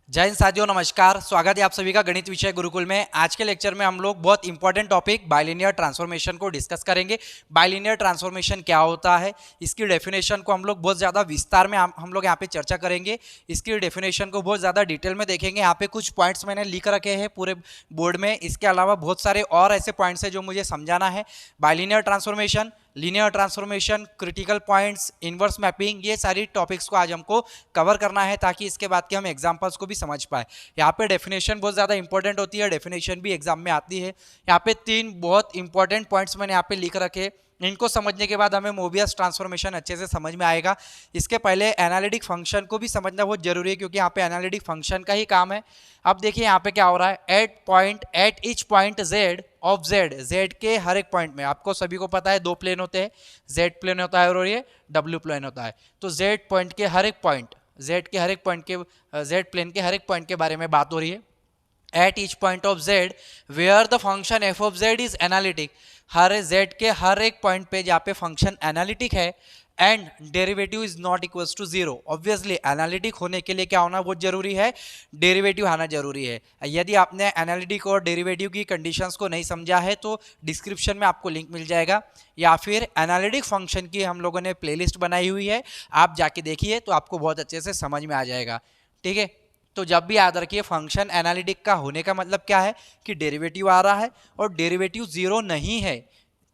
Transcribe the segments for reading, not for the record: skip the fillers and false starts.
जय हिंद साथियों, नमस्कार। स्वागत है आप सभी का गणित विषय गुरुकुल में। आज के लेक्चर में हम लोग बहुत इंपॉर्टेंट टॉपिक बाइलिनियर ट्रांसफॉर्मेशन को डिस्कस करेंगे। बाइलिनियर ट्रांसफॉर्मेशन क्या होता है, इसकी डेफिनेशन को हम लोग बहुत ज़्यादा विस्तार में हम लोग यहाँ पे चर्चा करेंगे। इसकी डेफिनेशन को बहुत ज़्यादा डिटेल में देखेंगे। यहाँ पे कुछ पॉइंट्स मैंने लिख रखे हैं पूरे बोर्ड में। इसके अलावा बहुत सारे और ऐसे पॉइंट्स हैं जो मुझे समझाना है। Bilinear transformation, linear transformation, critical points, inverse mapping, ये सारी टॉपिक्स को आज हमको कवर करना है ताकि इसके बाद के हम एग्जांपल्स को भी समझ पाए। यहाँ पे डेफिनेशन बहुत ज़्यादा इंपॉर्टेंट होती है, डेफिनेशन भी एग्जाम में आती है। यहाँ पे 3 बहुत इंपॉर्टेंट पॉइंट्स मैंने यहाँ पे लिख रखे। इनको समझने के बाद हमें मोबियस ट्रांसफॉर्मेशन अच्छे से समझ में आएगा। इसके पहले एनालिटिक फंक्शन को भी समझना बहुत जरूरी है क्योंकि यहाँ पे एनालिटिक फंक्शन का ही काम है। अब देखिए यहाँ पे क्या हो रहा है, at each point Z of Z के हर एक पॉइंट में, आपको सभी को पता है 2 प्लेन होते हैं, जेड प्लेन होता है और ये डब्ल्यू प्लेन होता है। तो जेड पॉइंट के हर एक पॉइंट, जेड प्लेन के हर एक पॉइंट के बारे में बात हो रही है। At each point of Z where the function F of Z is analytic, हर जेड के हर एक पॉइंट पे जहाँ पे फंक्शन एनालिटिक है and derivative is not equals to zero. Obviously analytic होने के लिए क्या होना बहुत जरूरी है, डेरिवेटिव आना जरूरी है। यदि आपने एनालिटिक और डेरिवेटिव की कंडीशंस को नहीं समझा है तो डिस्क्रिप्शन में आपको लिंक मिल जाएगा, या फिर एनालिटिक फंक्शन की हम लोगों ने प्लेलिस्ट बनाई हुई है, आप जाके देखिए तो आपको बहुत अच्छे से समझ में आ जाएगा। ठीक है, तो जब भी याद रखिए फंक्शन एनालिटिक का होने का मतलब क्या है कि डेरिवेटिव आ रहा है और डेरिवेटिव जीरो नहीं है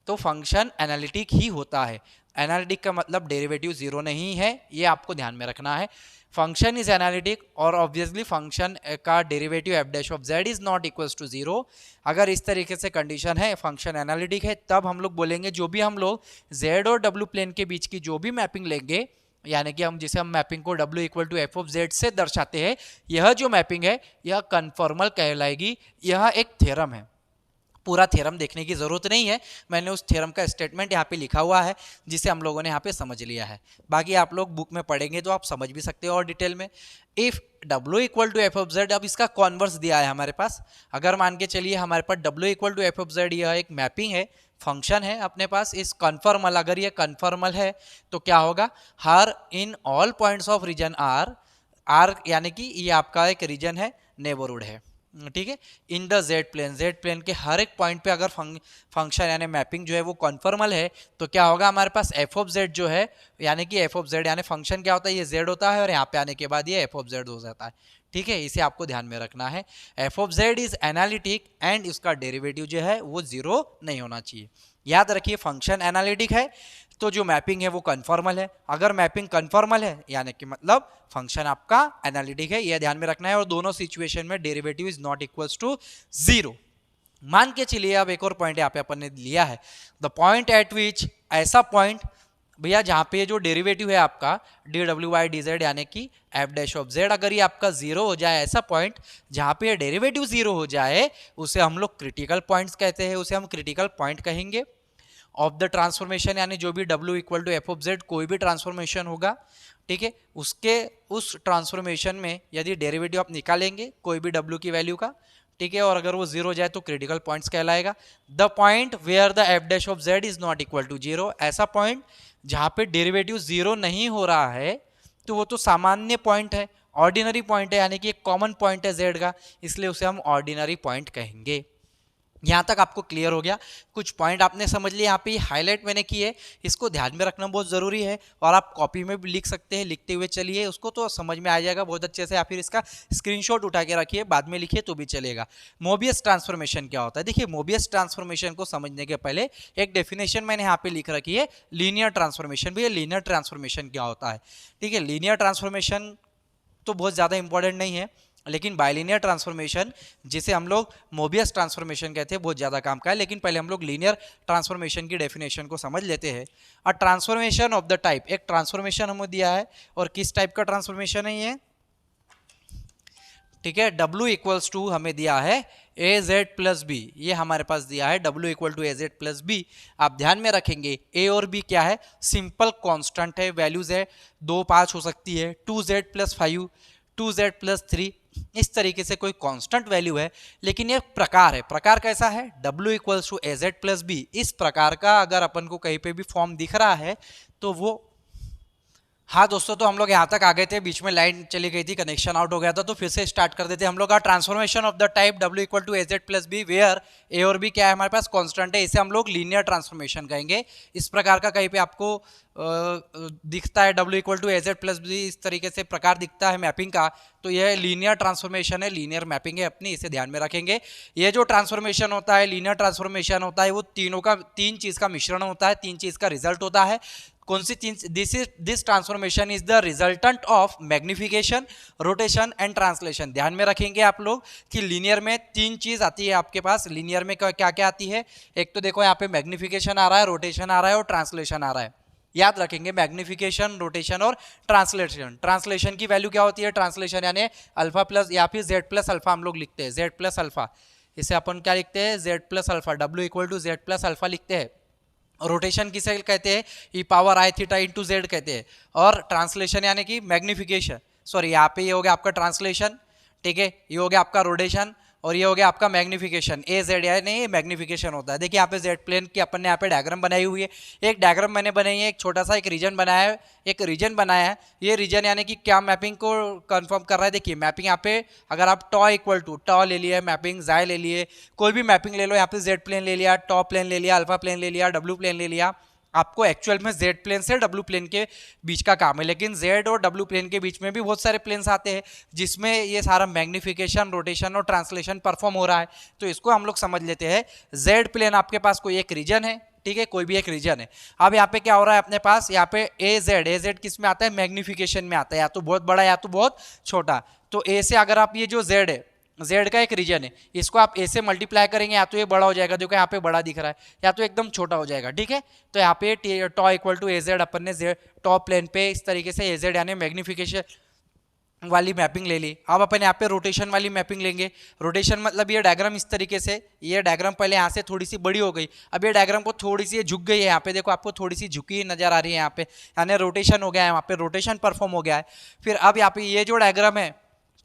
तो फंक्शन एनालिटिक ही होता है। एनालिटिक का मतलब डेरिवेटिव जीरो नहीं है, ये आपको ध्यान में रखना है। फंक्शन इज एनालिटिक और ऑब्वियसली फंक्शन का derivative F dash of Z is not equals to zero. अगर इस तरीके से कंडीशन है फंक्शन एनालिटिक है तब हम लोग बोलेंगे जो भी हम लोग जेड और डब्ल्यू प्लेन के बीच की जो भी मैपिंग लेंगे, यानी कि हम मैपिंग को W equal to F of Z से दर्शाते हैं, यह जो मैपिंग है यह कन्फॉर्मल कहलाएगी। यह एक थ्योरम है, पूरा थ्योरम देखने की जरूरत नहीं है, मैंने उस थ्योरम का स्टेटमेंट यहाँ पे लिखा हुआ है जिसे हम लोगों ने यहाँ पे समझ लिया है। बाकी आप लोग बुक में पढ़ेंगे तो आप समझ भी सकते हो और डिटेल में। If W equal to F of Z, अब इसका कॉन्वर्स दिया है हमारे पास। अगर मान के चलिए हमारे पास W equal to F of Z यह एक मैपिंग है, फंक्शन है अपने पास, इस कन्फॉर्मल, अगर ये कन्फॉर्मल है तो क्या होगा, हर in all points of region R यानी कि ये आपका एक रीजन है, नेबरहुड है। ठीक है, इन द जेड प्लेन के हर एक पॉइंट पे अगर फंक्शन यानी मैपिंग जो है वो कन्फॉर्मल है तो क्या होगा, हमारे पास एफ ऑफ जेड जो है, यानी कि एफ ऑफ जेड यानी फंक्शन क्या होता है, ये जेड होता है और यहाँ पे आने के बाद ये एफ ऑफ जेड हो जाता है। ठीक है, इसे आपको ध्यान में रखना है। F of Z is analytic and इसका डेरिवेटिव जो है वो जीरो नहीं होना चाहिए। याद रखिए फंक्शन एनालिटिक है तो जो मैपिंग है वो कन्फॉर्मल है। अगर मैपिंग कन्फॉर्मल है यानी कि मतलब फंक्शन आपका एनालिटिक है, यह ध्यान में रखना है। और दोनों सिचुएशन में derivative is not equals to zero. मान के चलिए अब एक और पॉइंट यहाँ पे अपन ने लिया है, द पॉइंट एट विच, ऐसा पॉइंट भैया जहाँ पे जो डेरिवेटिव है आपका D W by D Z यानी कि एफ डैश ऑफ जेड, अगर ये आपका जीरो हो जाए, ऐसा पॉइंट जहाँ पे डेरिवेटिव जीरो हो जाए उसे हम लोग क्रिटिकल पॉइंट्स कहते हैं, उसे हम क्रिटिकल पॉइंट कहेंगे ऑफ द ट्रांसफॉर्मेशन। यानी जो भी W equal to F of Z कोई भी ट्रांसफॉर्मेशन होगा, ठीक है, उसके उस ट्रांसफॉर्मेशन में यदि डेरिवेटिव आप निकालेंगे कोई भी W की वैल्यू का, ठीक है, और अगर वो जीरो जाए तो क्रिटिकल पॉइंट्स कहलाएगा। The point where the F dash of Z is not equal to zero, ऐसा पॉइंट जहाँ पे डेरिवेटिव जीरो नहीं हो रहा है तो वो तो सामान्य पॉइंट है, ऑर्डिनरी पॉइंट है, यानी कि एक कॉमन पॉइंट है जेड का, इसलिए उसे हम ऑर्डिनरी पॉइंट कहेंगे। यहाँ तक आपको क्लियर हो गया, कुछ पॉइंट आपने समझ लिए, यहाँ पे हाईलाइट मैंने की है, इसको ध्यान में रखना बहुत ज़रूरी है। और आप कॉपी में भी लिख सकते हैं, लिखते हुए चलिए, उसको तो समझ में आ जाएगा बहुत अच्छे से, या फिर इसका स्क्रीनशॉट उठा के रखिए, बाद में लिखिए तो भी चलेगा। मोबियस ट्रांसफॉर्मेशन क्या होता है, देखिए मोबियस ट्रांसफॉर्मेशन को समझने के पहले एक डेफिनेशन मैंने यहाँ पे लिख रखी है, लीनियर ट्रांसफॉर्मेशन। भैया लीनियर ट्रांसफॉर्मेशन क्या होता है, ठीक है, लीनियर ट्रांसफॉर्मेशन तो बहुत ज़्यादा इंपॉर्टेंट नहीं है, लेकिन बाइलिनियर ट्रांसफॉर्मेशन जिसे हम लोग मोबियस ट्रांसफॉर्मेशन कहते हैं बहुत ज़्यादा काम का है। लेकिन पहले हम लोग लीनियर ट्रांसफॉर्मेशन की डेफिनेशन को समझ लेते हैं। A transformation of the type, एक ट्रांसफॉर्मेशन हमें दिया है और किस टाइप का ट्रांसफॉर्मेशन है ये, ठीक है, W इक्वल्स टू हमें दिया है ए जेड प्लस बी, ये हमारे पास दिया है W equal to A Z plus B. आप ध्यान में रखेंगे ए और बी क्या है, सिंपल कांस्टेंट है, वैल्यूज है, 2 5 हो सकती है, 2z प्लस 5, 2z प्लस 3, इस तरीके से कोई कांस्टेंट वैल्यू है। लेकिन ये प्रकार है, प्रकार कैसा है, W equals to A Z plus B. इस प्रकार का अगर अपन को कहीं पे भी फॉर्म दिख रहा है तो वो हाँ दोस्तों, तो हम लोग यहाँ तक आ गए थे, बीच में लाइन चली गई थी, कनेक्शन आउट हो गया था, तो फिर से स्टार्ट कर देते हैं हम लोग का transformation of the type W equal to AZ plus B, where A और बी क्या है हमारे पास, कांस्टेंट है, इसे हम लोग लीनियर ट्रांसफॉर्मेशन कहेंगे। इस प्रकार का कहीं पे आपको दिखता है W equal to AZ plus B, इस तरीके से प्रकार दिखता है मैपिंग का, तो यह लीनियर ट्रांसफॉर्मेशन है, लीनियर मैपिंग है अपनी, इसे ध्यान में रखेंगे। ये जो ट्रांसफॉर्मेशन होता है, लीनियर ट्रांसफॉर्मेशन होता है, वो तीन चीज का मिश्रण होता है, तीन चीज का रिजल्ट होता है। कौन सी चीज? This transformation is the resultant of magnification, rotation and translation. ध्यान में रखेंगे आप लोग कि लीनियर में तीन चीज आती है आपके पास। लीनियर में क्या क्या आती है? एक तो देखो यहाँ पे मैग्निफिकेशन आ रहा है, रोटेशन आ रहा है और ट्रांसलेशन आ रहा है। याद रखेंगे, मैग्निफिकेशन, रोटेशन और ट्रांसलेशन। ट्रांसलेशन की वैल्यू क्या होती है? ट्रांसलेशन यानी अल्फा प्लस या फिर जेड प्लस अल्फा हम लोग लिखते हैं, जेड प्लस अल्फा। इसे अपन क्या लिखते हैं? Z plus alpha, W equal to Z plus alpha लिखते हैं। रोटेशन किसे कहते हैं? E power I theta into Z कहते हैं। और ट्रांसलेशन यानी कि मैग्निफिकेशन, सॉरी यहाँ पे ये हो गया आपका ट्रांसलेशन, ठीक है, ये हो गया आपका रोटेशन और ये हो गया आपका मैग्निफिकेशन। ए जेड यानी ये मैग्निफिकेशन होता है। देखिए यहाँ पे जेड प्लेन की अपन ने यहाँ पे डायग्राम बनाई हुई है, एक डायग्राम मैंने बनाई है, एक छोटा सा एक रीजन बनाया है, एक रीजन बनाया है। ये रीजन यानी कि क्या मैपिंग को कंफर्म कर रहा है? देखिए मैपिंग यहाँ पे अगर आप टॉ इक्वल टू टॉ ले लिया, मैपिंग जाय ले लिए, कोई भी मैपिंग ले लो, यहाँ पे जेड प्लेन ले लिया, टॉ प्लेन ले लिया, अल्फा प्लेन ले लिया, डब्ल्यू प्लेन ले लिया, आपको एक्चुअल में जेड प्लेन से डब्ल्यू प्लेन के बीच का काम है। लेकिन जेड और डब्ल्यू प्लेन के बीच में भी बहुत सारे प्लेन्स आते हैं जिसमें ये सारा मैग्निफिकेशन, रोटेशन और ट्रांसलेशन परफॉर्म हो रहा है। तो इसको हम लोग समझ लेते हैं। जेड प्लेन आपके पास कोई एक रीजन है, ठीक है, कोई भी एक रीजन है। अब यहाँ पे क्या हो रहा है अपने पास? यहाँ पे ए जेड किस में आता है? मैग्निफिकेशन में आता है, या तो बहुत बड़ा या तो बहुत छोटा। तो ए से अगर आप ये जो जेड है, जेड का एक रीजन है, इसको आप ए से मल्टीप्लाई करेंगे, या तो ये बड़ा हो जाएगा, देखो यहाँ पे बड़ा दिख रहा है, या तो एकदम छोटा हो जाएगा, ठीक है। तो यहाँ पे टॉ इक्वल टू ए जेड अपन ने टॉप प्लेन पे इस तरीके से ए जेड यानी मैग्निफिकेशन वाली मैपिंग ले ली। अब अपन यहाँ पे रोटेशन वाली मैपिंग लेंगे। रोटेशन मतलब ये डायग्राम इस तरीके से, ये डायग्राम पहले यहाँ से थोड़ी सी बड़ी हो गई, अब ये डायग्राम को थोड़ी सी झुक गई है, यहाँ पे देखो आपको थोड़ी सी झुकी नजर आ रही है यहाँ पे, यानी रोटेशन हो गया है, यहाँ पे रोटेशन परफॉर्म हो गया है। फिर अब यहाँ पे ये जो डायग्राम है,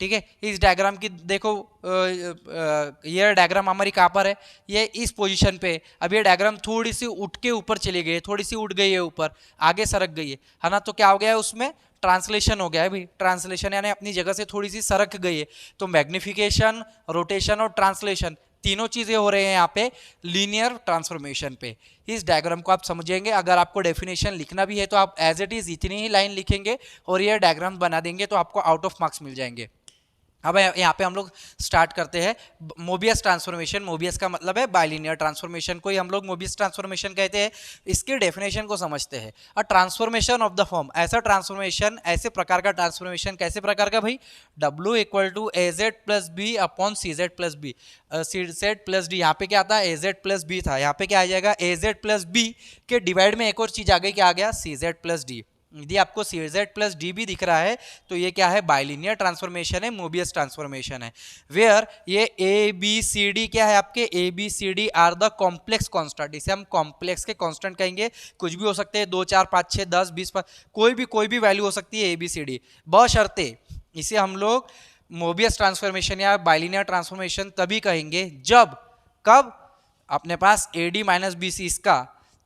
ठीक है, इस डायग्राम की देखो ये डायग्राम हमारी कहाँ पर है? ये इस पोजीशन पे। अब ये डायग्राम थोड़ी सी उठ के ऊपर चली गई है, थोड़ी सी उठ गई है ऊपर, आगे सरक गई है ना। तो क्या हो गया है उसमें? ट्रांसलेशन हो गया है भाई। ट्रांसलेशन यानी अपनी जगह से थोड़ी सी सरक गई है। तो मैग्निफिकेशन, रोटेशन और ट्रांसलेशन तीनों चीजें हो रहे हैं यहाँ पे लीनियर ट्रांसफॉर्मेशन पे। इस डायग्राम को आप समझेंगे। अगर आपको डेफिनेशन लिखना भी है तो आप एज इट इज इतनी ही लाइन लिखेंगे और ये डायग्राम बना देंगे, तो आपको आउट ऑफ मार्क्स मिल जाएंगे। अब यहाँ पे हम लोग स्टार्ट करते हैं मोबियस ट्रांसफॉर्मेशन। मोबियस का मतलब है बाइलिनियर ट्रांसफॉर्मेशन को ही हम लोग मोबियस ट्रांसफॉर्मेशन कहते हैं। इसके डेफिनेशन को समझते हैं। A transformation of the form, ऐसा ट्रांसफॉर्मेशन, ऐसे प्रकार का ट्रांसफॉर्मेशन, कैसे प्रकार का भाई? W equal to A Z plus B upon C Z plus B, C Z plus D. यहाँ पे क्या था? ए जेड प्लस बी था, यहाँ पे क्या आ जाएगा? ए जेड प्लस बी के डिवाइड में एक और चीज आ गई, क्या आ गया? सी जेड प्लस डी। यदि आपको सी जेड प्लस डी भी दिख रहा है तो ये क्या है? बाइलिनियर ट्रांसफॉर्मेशन है, मोबियस ट्रांसफॉर्मेशन है। वेयर ये ए बी सी डी क्या है आपके? A B C D are the complex constant. इसे हम कॉम्प्लेक्स के कॉन्स्टेंट कहेंगे। कुछ भी हो सकते हैं, 2 4 5 6 10 20, कोई भी वैल्यू हो सकती है ए बी सी डी, बशर्ते इसे हम लोग मोबियस ट्रांसफॉर्मेशन या बाइलिनियर ट्रांसफॉर्मेशन तभी कहेंगे जब, कब? अपने पास A D minus B C, इसका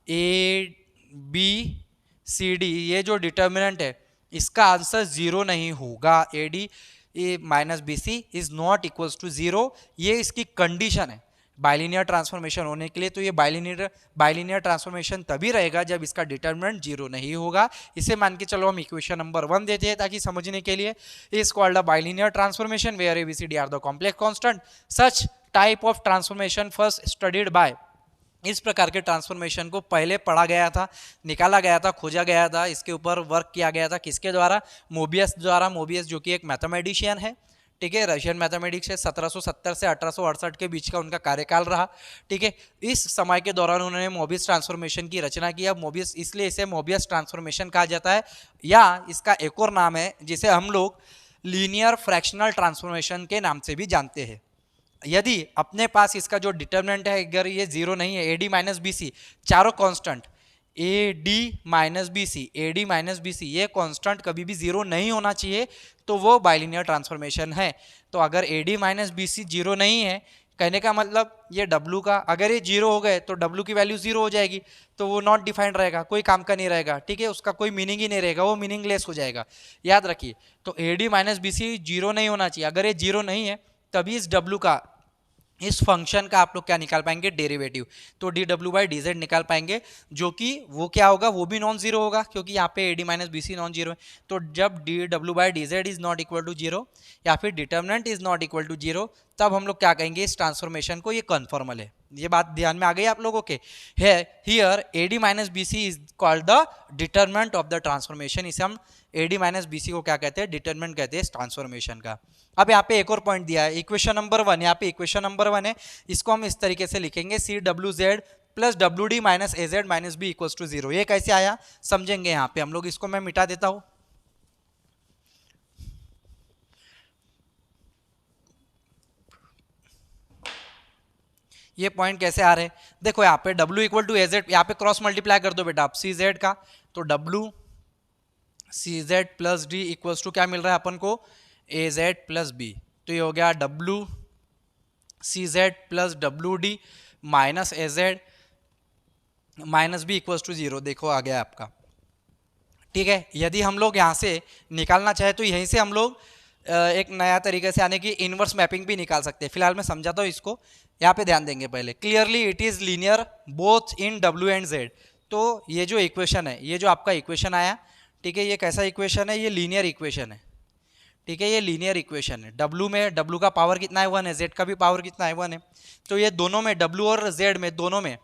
ए बी सी डी ये जो डिटर्मिनेंट है इसका आंसर 0 नहीं होगा। A D minus B C is not equals to 0, ये इसकी कंडीशन है बाइलिनियर ट्रांसफॉर्मेशन होने के लिए। तो ये बाइलिनियर ट्रांसफॉर्मेशन तभी रहेगा जब इसका डिटर्मिनेंट 0 नहीं होगा। इसे मान के चलो हम इक्वेशन नंबर 1 देते हैं ताकि समझने के लिए। Is called a bilinear transformation where A B C D are the complex constant. Such type of transformation first studied by, इस प्रकार के ट्रांसफॉर्मेशन को पहले पढ़ा गया था, निकाला गया था, खोजा गया था, इसके ऊपर वर्क किया गया था। किसके द्वारा? मोबियस द्वारा। मोबियस जो कि एक मैथमेटिशियन है, ठीक है, रशियन मैथमेटिक्स है। 1770 से 1868 के बीच का उनका कार्यकाल रहा, ठीक है। इस समय के दौरान उन्होंने मोबियस ट्रांसफॉर्मेशन की रचना की। अब मोबियस, इसलिए इसे मोबियस ट्रांसफॉर्मेशन कहा जाता है, या इसका एक और नाम है जिसे हम लोग लीनियर फ्रैक्शनल ट्रांसफॉर्मेशन के नाम से भी जानते हैं। यदि अपने पास इसका जो डिटर्मिनेंट है अगर ये 0 नहीं है, A D minus B C चारों constant, A D minus B C, A D minus B C, ये कांस्टेंट कभी भी 0 नहीं होना चाहिए, तो वो बाइलिनियर ट्रांसफॉर्मेशन है। तो अगर A D minus B C 0 नहीं है, कहने का मतलब ये W का अगर ये 0 हो गए तो W की वैल्यू 0 हो जाएगी, तो वो नॉट डिफाइंड रहेगा, कोई काम का नहीं रहेगा, ठीक है, उसका कोई मीनिंग ही नहीं रहेगा, वो मीनिंगलेस हो जाएगा, याद रखिए। तो AD माइनस BC 0 नहीं होना चाहिए, अगर ये 0 नहीं है तभी इस W का, इस फंक्शन का आप लोग क्या निकाल पाएंगे, डेरिवेटिव। तो dw/dz निकाल पाएंगे, जो कि वो क्या होगा, वो भी नॉन जीरो होगा, क्योंकि यहाँ पे AD minus BC non zero है। तो जब dw/dz is not equal to zero या फिर determinant is not equal to zero, तब हम लोग क्या कहेंगे, इस ट्रांसफॉर्मेशन को ये कन्फर्मल है। ये बात ध्यान में आ गई आप लोगों के। Here AD minus BC is called the determinant of the transformation. इसे हम AD माइनस BC को क्या कहते हैं, डिटर्मिनेंट कहते हैं इस ट्रांसफॉर्मेशन का। अब यहाँ पे एक और पॉइंट दिया है, इक्वेशन नंबर 1, यहाँ पे इक्वेशन नंबर 1 है, इसको हम इस तरीके से लिखेंगे CWZ plus WD minus AZ minus B equals to 0। ये कैसे आया समझेंगे यहाँ पे हम लोग, इसको मैं मिटा देता हूँ। ये पॉइंट कैसे आ रहे हैं, देखो यहाँ पे W इक्वल टू AZ, यहाँ पे क्रॉस मल्टीप्लाई कर दो बेटा आप CZ का, तो W CZ plus D equals to क्या मिल रहा है अपन को, AZ प्लस B। तो ये हो गया W CZ plus WD minus AZ minus B equals to 0। देखो आ गया आपका, ठीक है। यदि हम लोग यहाँ से निकालना चाहे तो यहीं से हम लोग एक नया तरीके से यानी कि इनवर्स मैपिंग भी निकाल सकते हैं। फिलहाल मैं समझाता हूँ इसको, यहाँ पे ध्यान देंगे पहले। Clearly it is linear both in W and Z। तो ये जो इक्वेशन है, ये जो आपका इक्वेशन आया, ठीक है, ये कैसा इक्वेशन है, ये लीनियर इक्वेशन है, ठीक है, ये लीनियर इक्वेशन है। W में W का पावर कितना है 1 है, Z का भी पावर कितना है 1 है, तो ये दोनों में W और Z में दोनों में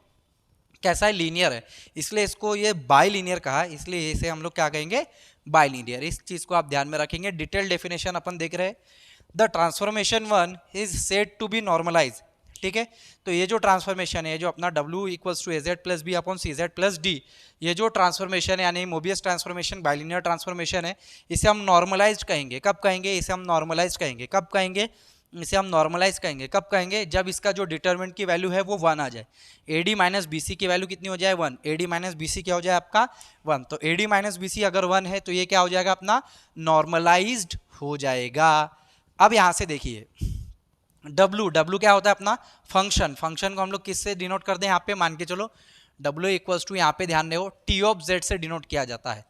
कैसा है, लीनियर है, इसलिए इसको ये बाई लीनियर कहा, इसलिए इसे हम लोग क्या कहेंगे, बाई लीनियर। इस चीज को आप ध्यान में रखेंगे। डिटेल डेफिनेशन अपन देख रहे हैं, the transformation 1 is said to be normalize, ठीक है। तो ये जो ट्रांसफॉर्मेशन है, जो अपना W equals to AZ plus B upon CZ plus D, ये जो ट्रांसफॉर्मेशन है यानी मोबियस ट्रांसफॉर्मेशन, बाइलिनियर ट्रांसफॉर्मेशन है, इसे हम नॉर्मलाइज कहेंगे। कब कहेंगे इसे हम नॉर्मलाइज कहेंगे, कब कहेंगे इसे हम नॉर्मलाइज कहेंगे, कब कहेंगे, जब इसका जो डिटरमिनेंट की वैल्यू है वो 1 आ जाए। AD माइनस BC की वैल्यू कितनी हो जाए 1, AD माइनस BC क्या हो जाए आपका 1। तो AD माइनस BC अगर 1 है तो ये क्या हो जाएगा, अपना नॉर्मलाइज्ड हो जाएगा। अब यहाँ से देखिए W क्या होता है अपना फंक्शन, फंक्शन को हम लोग किससे डिनोट करते हैं, यहाँ पे मान के चलो W इक्वल्स टू, यहाँ पे ध्यान दो, T ऑफ Z से डिनोट किया जाता है।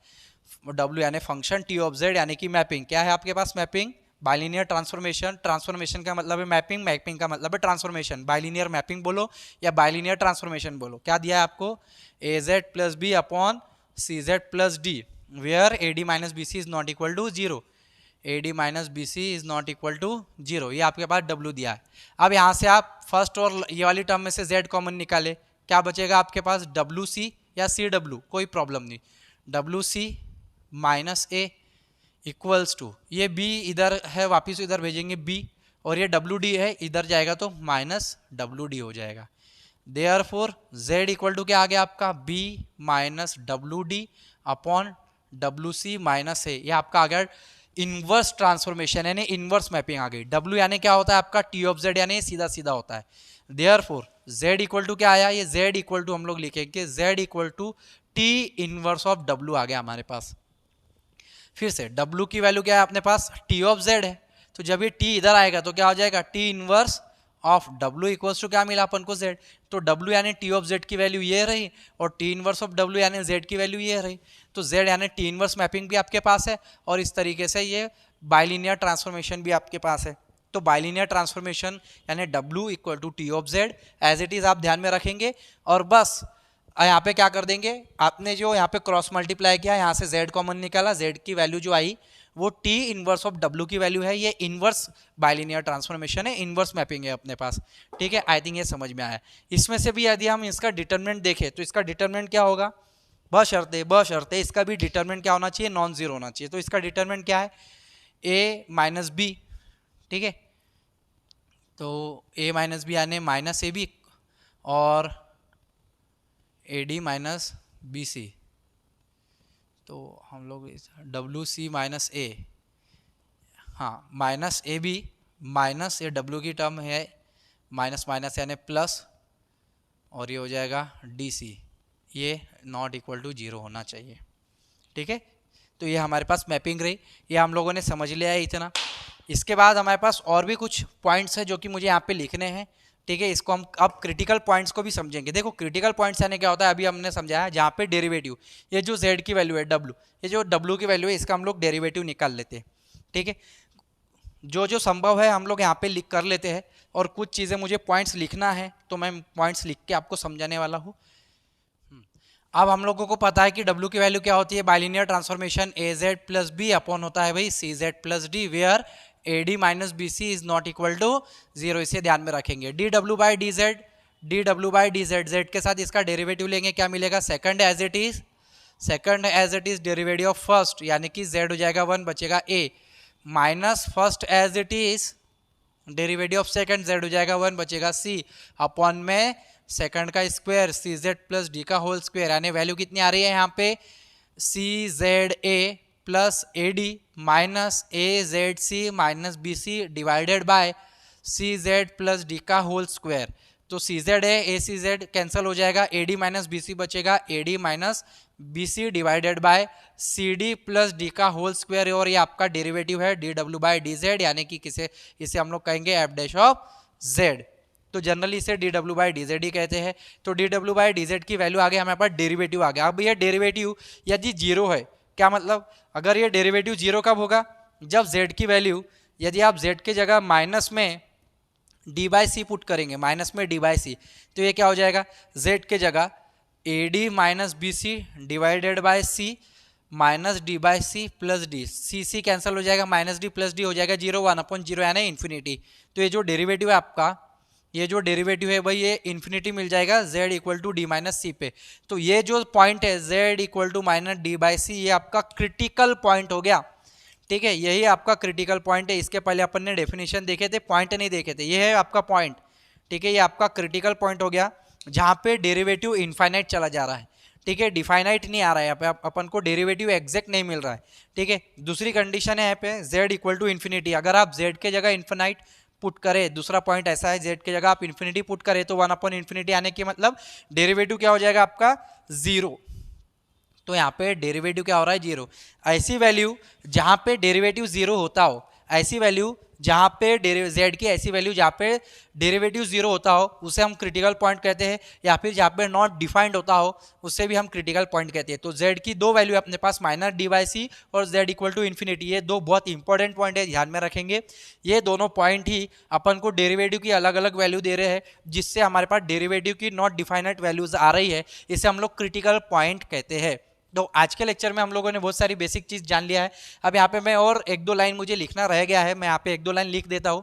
W यानी फंक्शन, T ऑफ Z यानी कि मैपिंग। क्या है आपके पास, मैपिंग। बाइलिनियर ट्रांसफॉर्मेशन, ट्रांसफॉर्मेशन का मतलब है मैपिंग, मैपिंग का मतलब है ट्रांसफॉर्मेशन। बाइलिनियर मैपिंग बोलो या बाइलिनियर ट्रांसफॉर्मेशन बोलो। क्या दिया है आपको, AZ plus B upon CZ plus D, where AD minus BC is not equal to 0, AD minus BC is not equal to 0। ये आपके पास W दिया है। अब यहाँ से आप फर्स्ट और ये वाली टर्म में से Z कॉमन निकाले, क्या बचेगा आपके पास, WC या CW, कोई प्रॉब्लम नहीं, WC minus A equals to, ये B इधर है वापिस इधर भेजेंगे B, और ये WD है इधर जाएगा तो माइनस WD हो जाएगा। देयरफॉर Z इक्वल टू क्या आ गया आपका, B minus WD upon WC minus A। ये आपका आ गया इनवर्स ट्रांसफॉर्मेशन यानी इनवर्स मैपिंग आ गई। W यानी क्या होता है आपका, T ऑफ Z यानी सीधा सीधा होता है। देयरफॉर Z इक्वल टू क्या आया, ये Z इक्वल टू हम लोग लिखेंगे Z equal to T inverse of W आ गया हमारे पास। फिर से W की वैल्यू क्या है अपने पास, T ऑफ Z है, तो जब ये T इधर आएगा तो क्या हो जाएगा, T inverse of W equals to क्या मिला अपन को, Z। तो W यानी T ऑफ Z की वैल्यू ये रही, और T इनवर्स ऑफ W यानी Z की वैल्यू ये रही। तो Z यानी T इनवर्स मैपिंग भी आपके पास है, और इस तरीके से ये बाइलिनियर ट्रांसफॉर्मेशन भी आपके पास है। तो बाइलिनियर ट्रांसफॉर्मेशन यानी W equal to T of Z as it is आप ध्यान में रखेंगे। और बस यहाँ पे क्या कर देंगे, आपने जो यहाँ पे क्रॉस मल्टीप्लाई किया, यहाँ से Z कॉमन निकाला, Z की वैल्यू जो आई वो T इनवर्स ऑफ W की वैल्यू है। ये इनवर्स बाइलिनियर ट्रांसफॉर्मेशन है, इनवर्स मैपिंग है अपने पास, ठीक है। आई थिंक ये समझ में आया। इसमें से भी यदि हम इसका डिटरमिनेंट देखें तो इसका डिटरमिनेंट क्या होगा, बशर्ते इसका भी डिटरमिनेंट क्या होना चाहिए, नॉन जीरो होना चाहिए। तो इसका डिटरमिनेंट क्या है, A माइनस B, ठीक है। तो A माइनस B यानी माइनस AB और AD माइनस BC, तो हम लोग WC माइनस A, हाँ माइनस AB माइनस ये W की टर्म है, माइनस माइनस यानी प्लस, और ये हो जाएगा DC, ये नॉट इक्वल टू 0 होना चाहिए, ठीक है। तो ये हमारे पास मैपिंग रही, ये हम लोगों ने समझ लिया है इतना। इसके बाद हमारे पास और भी कुछ पॉइंट्स हैं जो कि मुझे यहाँ पे लिखने हैं, ठीक है, इसको हम अब क्रिटिकल पॉइंट्स को भी समझेंगे। देखो क्रिटिकल पॉइंट्स यानी क्या होता है, अभी हमने समझाया जहाँ पे डेरिवेटिव, ये जो z की वैल्यू है w, ये जो w की वैल्यू है इसका हम लोग डेरिवेटिव निकाल लेते हैं। ठीक है, जो जो संभव है हम लोग यहाँ पे लिख कर लेते हैं, और कुछ चीज़ें मुझे पॉइंट्स लिखना है तो मैं पॉइंट्स लिख के आपको समझाने वाला हूँ। अब हम लोगों को पता है कि w की वैल्यू क्या होती है, bilinear transformation az plus B upon होता है भाई cz plus D, where ad minus B C is not equal to 0, इसे ध्यान में रखेंगे। dw बाई डी जेड के साथ इसका डेरिवेटिव लेंगे, क्या मिलेगा, second as it is derivative of first, यानी कि z हो जाएगा 1, बचेगा a, minus first as it is derivative of second, z हो जाएगा 1, बचेगा c, अपॉन में सेकंड का square C Z plus D का होल स्क्वायर, यानी वैल्यू कितनी आ रही है यहाँ पे, C Z A plus A D minus A Z C minus B C divided by C Z plus D का होल स्क्वायर। तो सी जेड है, ए सी जेड कैंसिल हो जाएगा, a D minus B c बचेगा, a D minus B C divided by c d plus D का whole square, और ये आपका डेरिवेटिव है डी डब्ल्यू बाई डी जेड, यानी कि इसे हम लोग कहेंगे एफ डैश ऑफ जेड। तो जनरली इसे डी डब्ल्यू बाई डी जेड ही कहते हैं। तो डी डब्ल्यू बाई डी जेड की वैल्यू आ गई, हमारे पास डेरिवेटिव आ गया। अब ये डेरिवेटिव यदि जीरो है, क्या मतलब, अगर ये डेरिवेटिव जीरो कब होगा, जब z की वैल्यू, यदि आप z की जगह माइनस में डी बाई सी पुट करेंगे, माइनस में डी बाई सी, तो ये क्या हो जाएगा, z के जगह A D minus B C divided by C minus D by C plus D, C C cancel हो जाएगा, माइनस डी प्लस डी हो जाएगा 0, 1/0 यानी इन्फिनिटी। तो ये जो डेरिवेटिव है आपका, ये जो डेरिवेटिव है भाई, ये इन्फिनिटी मिल जाएगा z equal to d minus c पे। तो ये जो पॉइंट है z equal to minus D by c, ये आपका क्रिटिकल पॉइंट हो गया। ठीक है, यही आपका क्रिटिकल पॉइंट है। इसके पहले अपन ने डेफिनेशन देखे थे, पॉइंट नहीं देखे थे, ये है आपका पॉइंट। ठीक है, ये आपका क्रिटिकल पॉइंट हो गया जहाँ पे डेरिवेटिव इनफाइनाइट चला जा रहा है। ठीक है, डिफाइनाइट नहीं आ रहा है यहाँ पे, अपन को डेरिवेटिव एग्जैक्ट नहीं मिल रहा है। ठीक है, दूसरी कंडीशन है यहाँ पे z इक्वल टू इन्फिनिटी, अगर आप z के जगह इन्फिनाइट पुट करें, दूसरा पॉइंट ऐसा है z की जगह आप इन्फिनिटी पुट करें तो 1/∞ आने की मतलब डेरिवेटिव क्या हो जाएगा आपका, 0। तो यहाँ पे डेरिवेटिव क्या हो रहा है, 0। ऐसी वैल्यू जहाँ पे डेरिवेटिव 0 होता हो, ऐसी वैल्यू जहाँ पे z की ऐसी वैल्यू जहाँ पे डेरिवेटिव 0 होता हो, उसे हम क्रिटिकल पॉइंट कहते हैं, या फिर जहाँ पे नॉट डिफाइंड होता हो उससे भी हम क्रिटिकल पॉइंट कहते हैं। तो z की दो वैल्यू अपने पास, माइनस डी बाई सी और z इक्वल टू इन्फिनिटी, ये दो बहुत इंपॉर्टेंट पॉइंट है, ध्यान में रखेंगे। ये दोनों पॉइंट ही अपन को डेरिवेटिव की अलग अलग वैल्यू दे रहे हैं, जिससे हमारे पास डेरिवेटिव की नॉट डिफाइनेट वैल्यूज आ रही है, इसे हम लोग क्रिटिकल पॉइंट कहते हैं। तो आज के लेक्चर में हम लोगों ने बहुत सारी बेसिक चीज़ जान लिया है। अब यहाँ पे मैं और एक दो लाइन मुझे लिखना रह गया है, मैं यहाँ पे एक दो लाइन लिख देता हूँ।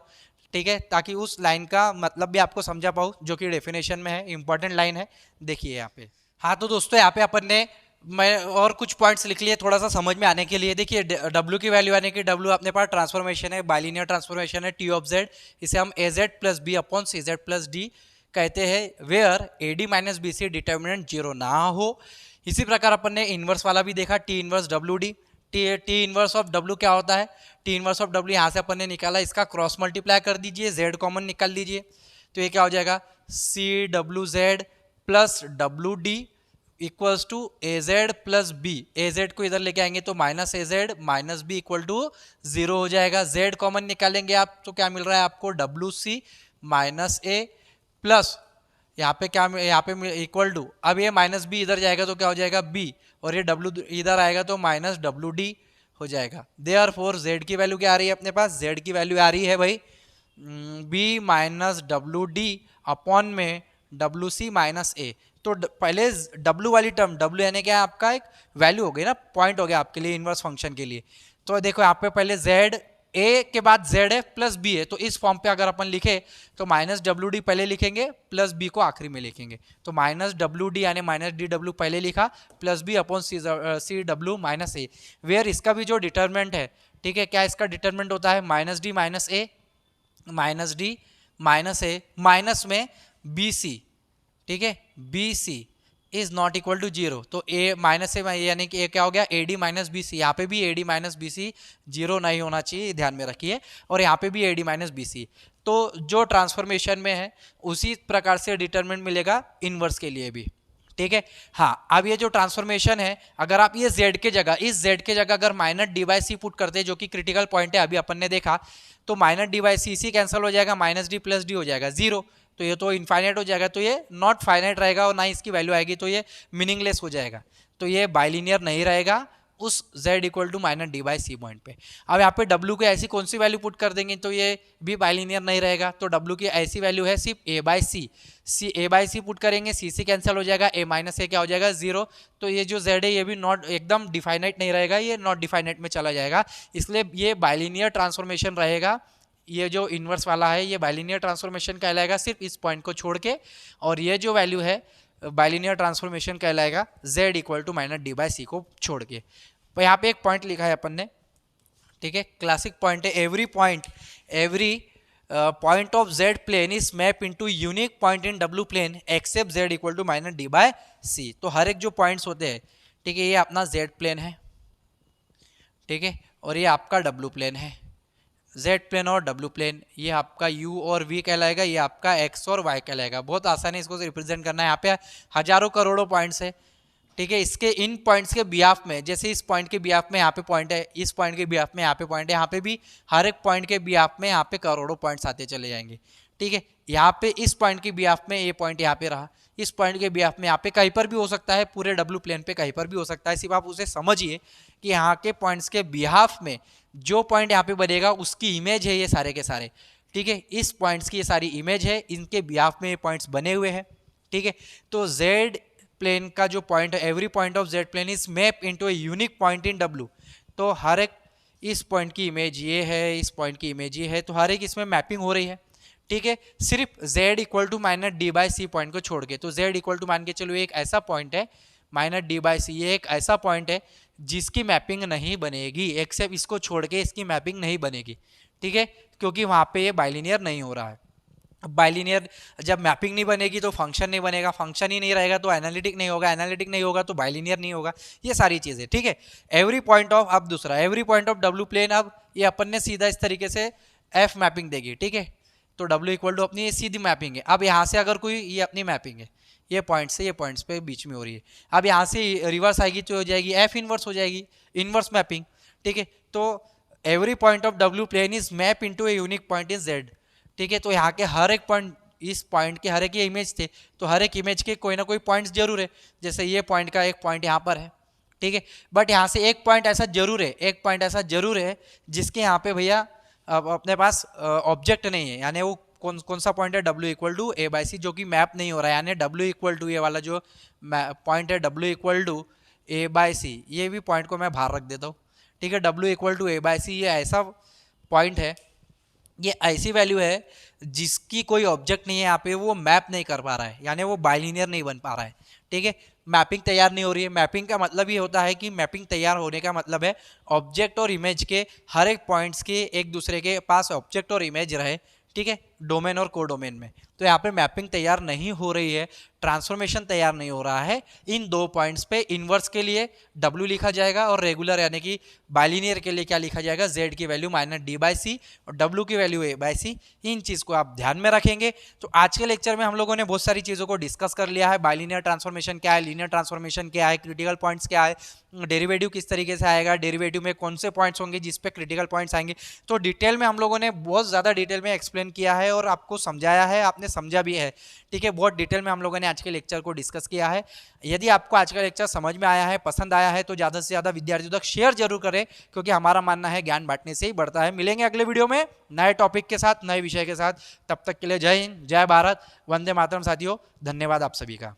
ठीक है, ताकि उस लाइन का मतलब भी आपको समझा पाऊँ, जो कि डेफिनेशन में है, इंपॉर्टेंट लाइन है, देखिए यहाँ पे। हाँ तो दोस्तों, यहाँ पे अपन ने मैं और कुछ पॉइंट्स लिख लिए थोड़ा सा समझ में आने के लिए। देखिए w की वैल्यू आने की, w अपने पास ट्रांसफॉर्मेशन है, बाइलिनियर ट्रांसफॉर्मेशन है टी ऑफ z, इसे हम A Z plus B upon C Z plus D कहते हैं, where A D minus B C determinant 0 ना हो। इसी प्रकार अपन ने इन्वर्स वाला भी देखा, T inverse W D, T inverse of W क्या होता है, टी इन्वर्स ऑफ डब्ल्यू यहाँ से अपन ने निकाला, इसका क्रॉस मल्टीप्लाई कर दीजिए, जेड कॉमन निकाल लीजिए, तो ये क्या हो जाएगा, C W Z plus W D equals to A Z plus B, A Z को इधर लेके आएंगे तो minus A Z minus B equal to 0 हो जाएगा। जेड कॉमन निकालेंगे आप तो क्या मिल रहा है आपको, डब्ल्यू सी माइनस ए प्लस यहाँ पे क्या, यहाँ पे इक्वल टू, अब ये माइनस बी इधर जाएगा तो क्या हो जाएगा बी, और ये डब्ल्यू इधर आएगा तो माइनस डब्ल्यू डी हो जाएगा। देयरफॉर जेड की वैल्यू क्या आ रही है अपने पास, जेड की वैल्यू आ रही है भाई B minus W D upon में डब्ल्यू सी माइनस ए। तो पहले डब्ल्यू वाली टर्म, डब्ल्यू यानी क्या आपका एक वैल्यू हो गई ना, पॉइंट हो गया आपके लिए इनवर्स फंक्शन के लिए। तो देखो यहाँ पे पहले जेड, ए के बाद जेड है प्लस बी है, तो इस फॉर्म पे अगर अपन लिखे तो माइनस डब्ल्यू डी पहले लिखेंगे, प्लस बी को आखिरी में लिखेंगे। तो माइनस डब्ल्यू डी यानी माइनस डी डब्ल्यू पहले लिखा, plus B upon C W minus A, where इसका भी जो डिटरमिनेंट है, ठीक है, क्या इसका डिटरमिनेंट होता है, minus D minus A, minus D minus A, minus में बी सी, ठीक है, B C is not equal to 0। तो ए माइनस ए यानी कि ए क्या हो गया, A D minus B C, यहाँ पे भी A D minus B C 0 नहीं होना चाहिए, ध्यान में रखिए, और यहाँ पे भी A D minus B C. तो जो ट्रांसफॉर्मेशन में है उसी प्रकार से डिटरमिनेंट मिलेगा इनवर्स के लिए भी। ठीक है, हाँ अब ये जो ट्रांसफॉर्मेशन है, अगर आप ये z के जगह, इस z के जगह अगर minus D by C put करते हैं, जो कि क्रिटिकल पॉइंट है, अभी अपन ने देखा, तो minus D by C cancel हो जाएगा, माइनस डी प्लस डी हो जाएगा 0, तो ये तो इनफाइनाइट हो जाएगा, तो ये नॉट फाइनाइट रहेगा और ना इसकी वैल्यू आएगी, तो ये मीनिंगलेस हो जाएगा, तो ये बाइलिनियर नहीं रहेगा उस z equal to minus D by C point पे। अब यहाँ पे w को ऐसी कौन सी वैल्यू पुट कर देंगे तो ये भी बाइलिनियर नहीं रहेगा, तो w की ऐसी वैल्यू है सिर्फ a by C, a by C put करेंगे, c कैंसिल हो जाएगा, a माइनस a क्या हो जाएगा 0, तो ये जो z है ये भी नॉट एकदम डिफाइनाइट नहीं रहेगा, ये नॉट डिफाइनाइट में चला जाएगा, इसलिए ये बाइलिनियर ट्रांसफॉर्मेशन रहेगा। ये जो इन्वर्स वाला है ये बाइलिनियर ट्रांसफॉर्मेशन कहलाएगा सिर्फ इस पॉइंट को छोड़ के, और ये जो वैल्यू है बाइलिनियर ट्रांसफॉर्मेशन कहलाएगा z equal to minus D by c को छोड़ के। तो यहाँ पे एक पॉइंट लिखा है अपन ने, ठीक है, क्लासिक पॉइंट है, every point of z plane is map into unique point in w plane except z equal to minus D by सी। तो हर एक जो पॉइंट्स होते हैं, ठीक है, ये अपना z प्लेन है, ठीक है, और ये आपका w प्लेन है, z प्लेन और w प्लेन, ये आपका u और v कहलाएगा, ये आपका x और y कहलाएगा। बहुत आसानी इसको रिप्रेजेंट करना है, यहाँ पे हजारों करोड़ों पॉइंट्स है, ठीक है, इसके इन पॉइंट्स के बिहाफ में, जैसे इस पॉइंट के बिहाफ में यहाँ पे पॉइंट है, इस पॉइंट के बिहाफ में यहाँ पे पॉइंट है, यहाँ पे भी हर एक पॉइंट के बिहाफ में यहाँ पे करोड़ों पॉइंट्स आते चले जाएंगे, ठीक है। यहाँ पे इस पॉइंट के बिहाफ में ये पॉइंट यहाँ पे रहा, इस पॉइंट के बिहाफ में यहाँ पे कहीं पर भी हो सकता है, पूरे डब्ल्यू प्लेन पे कहीं पर भी हो सकता है, सिर्फ आप उसे समझिए कि यहाँ के पॉइंट्स के बिहाफ में जो पॉइंट यहाँ पे बनेगा उसकी इमेज है ये सारे के सारे, ठीक है, इस पॉइंट्स की ये सारी इमेज है, इनके बिहाफ में ये पॉइंट्स बने हुए हैं, ठीक है। तो जेड प्लेन का जो पॉइंट है, every point of Z plane is map into a unique point in W, तो हर एक इस पॉइंट की इमेज ये है, इस पॉइंट की इमेज ये है, तो हर एक इसमें मैपिंग हो रही है, ठीक है, सिर्फ z equal to minus D by C point को छोड़ के। तो z इक्वल टू मान के चलो एक ऐसा पॉइंट है माइनस डी बाई सी, ये एक ऐसा पॉइंट है जिसकी मैपिंग नहीं बनेगी, एक्सेप्ट इसको छोड़ के इसकी मैपिंग नहीं बनेगी, ठीक है, क्योंकि वहाँ पे ये बाइलिनियर नहीं हो रहा है। बाइलिनियर जब मैपिंग नहीं बनेगी तो फंक्शन नहीं बनेगा, फंक्शन ही नहीं रहेगा तो एनालिटिक नहीं होगा, एनालिटिक नहीं होगा तो बाइलिनियर नहीं होगा, ये सारी चीज़ें, ठीक है। एवरी पॉइंट ऑफ, अब दूसरा every point of W plane, अब ये अपन ने सीधा इस तरीके से एफ मैपिंग देगी, ठीक है, तो डब्ल्यू इक्वल टू अपनी सीधी मैपिंग है। अब यहाँ से अगर कोई, ये अपनी मैपिंग है, ये पॉइंट से ये पॉइंट्स पे बीच में हो रही है, अब यहाँ से रिवर्स आएगी तो हो जाएगी एफ इनवर्स, हो जाएगी इनवर्स मैपिंग, ठीक है। तो every point of W plane is map into a unique point in Z, ठीक है, तो यहाँ के हर एक पॉइंट, इस पॉइंट के हर एक ये इमेज थे, तो हर एक इमेज के कोई ना कोई पॉइंट्स जरूर है, जैसे ये पॉइंट का एक पॉइंट यहाँ पर है, ठीक है, बट यहाँ से एक पॉइंट ऐसा जरूर है, एक पॉइंट ऐसा जरूर है जिसके यहाँ पे भैया अब अपने पास ऑब्जेक्ट नहीं है, यानी वो कौन सा पॉइंट है, w equal to a by c, जो कि मैप नहीं हो रहा है, यानी w इक्वल टू ये वाला जो पॉइंट है w equal to a by c, ये भी पॉइंट को मैं बाहर रख देता हूँ, ठीक है, w equal to a by c ये ऐसा पॉइंट है, ये ऐसी वैल्यू है जिसकी कोई ऑब्जेक्ट नहीं है यहाँ पे, वो मैप नहीं कर पा रहा है, यानी वो बाइलिनियर नहीं बन पा रहा है, ठीक है, मैपिंग तैयार नहीं हो रही है। मैपिंग का मतलब ये होता है कि मैपिंग तैयार होने का मतलब है ऑब्जेक्ट और इमेज के हर एक पॉइंट्स के एक दूसरे के पास ऑब्जेक्ट और इमेज रहे, ठीक है, डोमेन और कोडोमेन में। तो यहाँ पे मैपिंग तैयार नहीं हो रही है, ट्रांसफॉर्मेशन तैयार नहीं हो रहा है। इन दो पॉइंट्स पे इन्वर्स के लिए W लिखा जाएगा और रेगुलर यानी कि बाइलिनियर के लिए क्या लिखा जाएगा, Z की वैल्यू माइनस डी बाई सी और W की वैल्यू ए बाई सी। इन चीज़ को आप ध्यान में रखेंगे। तो आज के लेक्चर में हम लोगों ने बहुत सारी चीज़ों को डिस्कस कर लिया है। बाइलिनियर ट्रांसफॉर्मेशन क्या है, लीनियर ट्रांसफॉर्मेशन क्या है, क्रिटिकल पॉइंट्स क्या है, डेरिवेटिव किस तरीके से आएगा, डेरिवेटिव में कौन से पॉइंट्स होंगे जिस पे क्रिटिकल पॉइंट्स आएंगे। तो डिटेल में हम लोगों ने बहुत ज़्यादा डिटेल में एक्सप्लेन किया है और आपको समझाया है, आपने समझा भी है, ठीक है। बहुत डिटेल में हम लोगों ने आज के लेक्चर को डिस्कस किया है। यदि आपको आज का लेक्चर समझ में आया है, पसंद आया है, तो ज़्यादा से ज़्यादा विद्यार्थियों तक शेयर जरूर करें, क्योंकि हमारा मानना है ज्ञान बांटने से ही बढ़ता है। मिलेंगे अगले वीडियो में नए टॉपिक के साथ, नए विषय के साथ। तब तक के लिए जय हिंद, जय भारत, वंदे मातरम साथियों। धन्यवाद आप सभी का।